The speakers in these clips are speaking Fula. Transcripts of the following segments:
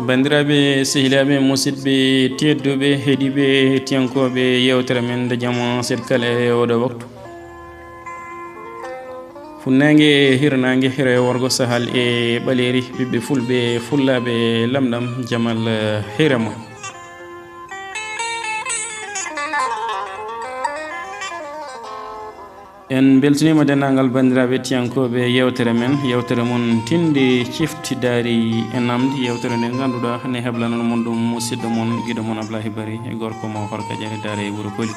bandiraɓe sehilaɓe musidɓe tedduɓe heeɗiɓe hettiyankoɓe yewtere men nde jaama sed kala e oɗo waktu funnague hirnague hira worgo sahal e ɓaleri ɓiɓɓe fulɓe fullaɓe lamɗam jamal hirama en beltanima dendagal bandiraɓe hettiyankoɓe yewtere men yewtere mon tinde ciftidari e namde yewtere nde ganduɗa ne heblanon mon ɗum musidɗo mon guiɗo mon Ablaye Bari e gorko mo Horka Diari daara e wuuro Koli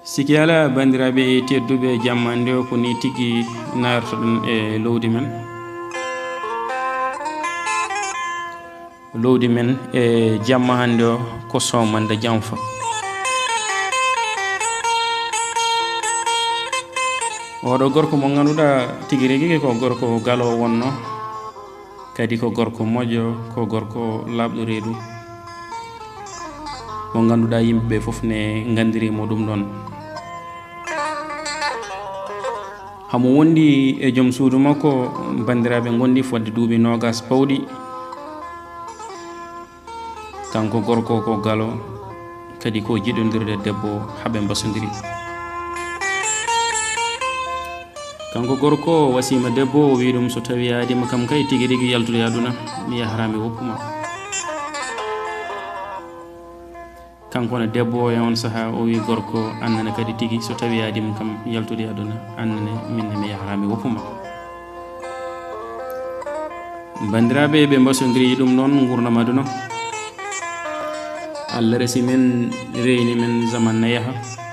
siki ala bandiraɓe tedduɓe jamma nde o ko ni tigui nartoɗon e lowdi men e jamma hande o ko somande janfa oɗo gorko mo ganduɗa tigui rigui ko gorko galo wonno kadi ko gorko moƴƴo ko gorko labɗo reedu mo ganduɗa yimɓeɓe foof ne gandirimo ɗum ɗon hamo wondi e joom suudu makko bandiraɓe gondi fodde duuɓi nogas pawɗi kanko gorko ko galo kadi ko jiɗodirde debbo haaɓe mbasodiri kanko gorko wasima debbo o wi ɗum so tawi adima kam kay tigui rigui yaltude aduna mi yaharami woppuma kankone debbo o e on saaha o wi gorko annene kadi tigui so tawi adima kam yaltude aduna annene minne mi yaharami woppuma bandiraɓe ɓe mbasodiri ɗum noon gurdam aduna Allah resi men reyni men zaman ne yaaha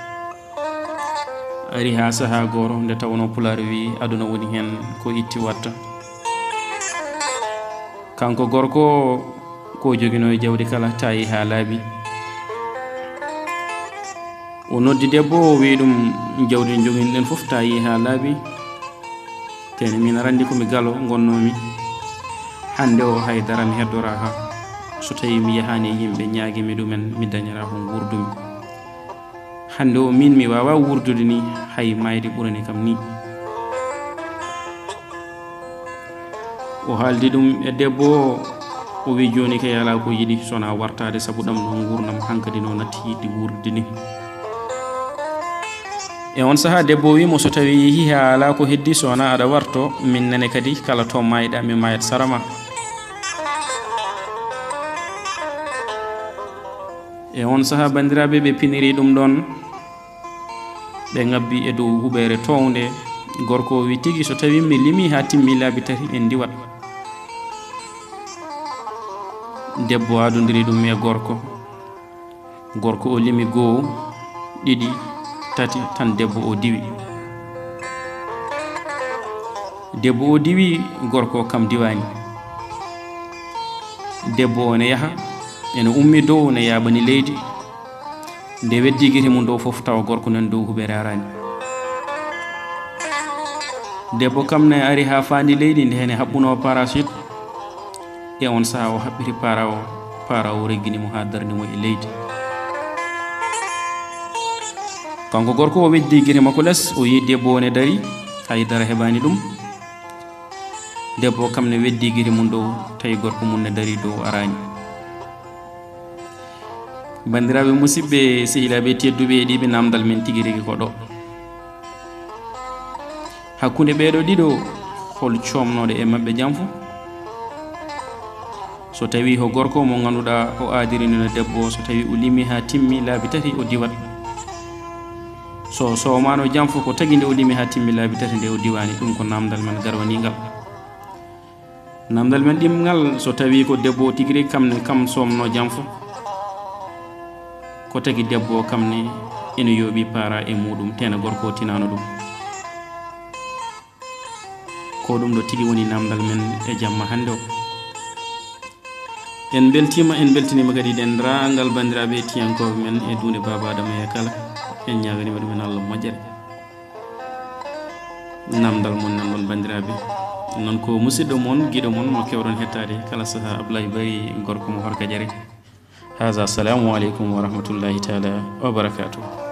ari ha saaha goro nde tawno pular wi aduna woni hen ko itti watta kanko gorko ko joguino e jawdi kala tayi ha laaɓi o noddi debbo o wi ɗum jawdi joguinoɗen foof tayi ha laaɓi tene min arandi komi galo gonnomi hande o haydara mi heddora ha so tawi mi yahani yimɓe ñaaguimi ɗumen mi dañira ko gurdumi hande o min mi wawa wurdude ni hay mayde ɓurani kam ni o haaldi ɗum e debbo o wi joni kay ala ko yiɗi sona wartade saabu ɗam no gurdam hankkadi no natti yidde wurde ni e on saaha debbo wimo so tawi yeehi ha ala ko heddi sona aɗa warto min nane kadi kala to mayɗa mi mayat sarama e on saaha bandiraɓe ɓe piniri ɗum ɗon ɓe ngabbi e dow huɓere towde gorko o wi tigui so tawi mi limi ha timmi laabi tati en diwat debbo adodiri ɗum e gorko o limi goho ɗiɗi tati tan debbo o diwi gorko kam diwani debbo o ne yaaha ene ummi dow ne yaɓani leydi nde weddi guite mum dow foof tawa gorko nan dow huɓere arani debbo kam ne ari ha fandi leydi nde hene haɓɓuno parachute e on saaha o haɓɓiti para o regginimo ha darnimo e leydi kanko gorko o weddi guite makko less o yi debbo o ne dari haydara heɓani ɗum debbo kam ne weddi guite mum dow tawi gorko mum ne dari dow arani bandiraɓe musidɓe sehilaɓe tedduɓe e ɗiɓe namdal men tigui rigui ko ɗo hakkude ɓeɗo ɗiɗo hol comnoɗo e mabɓe janfo so tawi ko gorko mo ganduɗa o adirinino debbo so tawi o limi ha timmi laabi tati o diwat so somano janfo ko tagui nde o limi ha timmi laabi tati nde o diwani ɗum ko namdal men garwanigal namdal men ɗimgal so tawi ko debbo tigui rigui kam somno janfo ko tagui debbo kam ne ene yooɓi para e muɗum tena gorko tinano ɗum ko ɗum ɗo tigui woni namdal men e jamma hande o en beltinima kadi dendagal bandiraɓe tiyankoɓe men e dunde baba adama e kala en ñaganima ɗumen Allah moƴƴere namdal mon nan ɗon bandiraɓe noon ko musidɗo mon guiɗo mon mo kewɗon hettade kala saaha Ablaye Bari gorko mo Horka Diari haza assalamu aleykum wa rahmatullahi taala wa barakatuh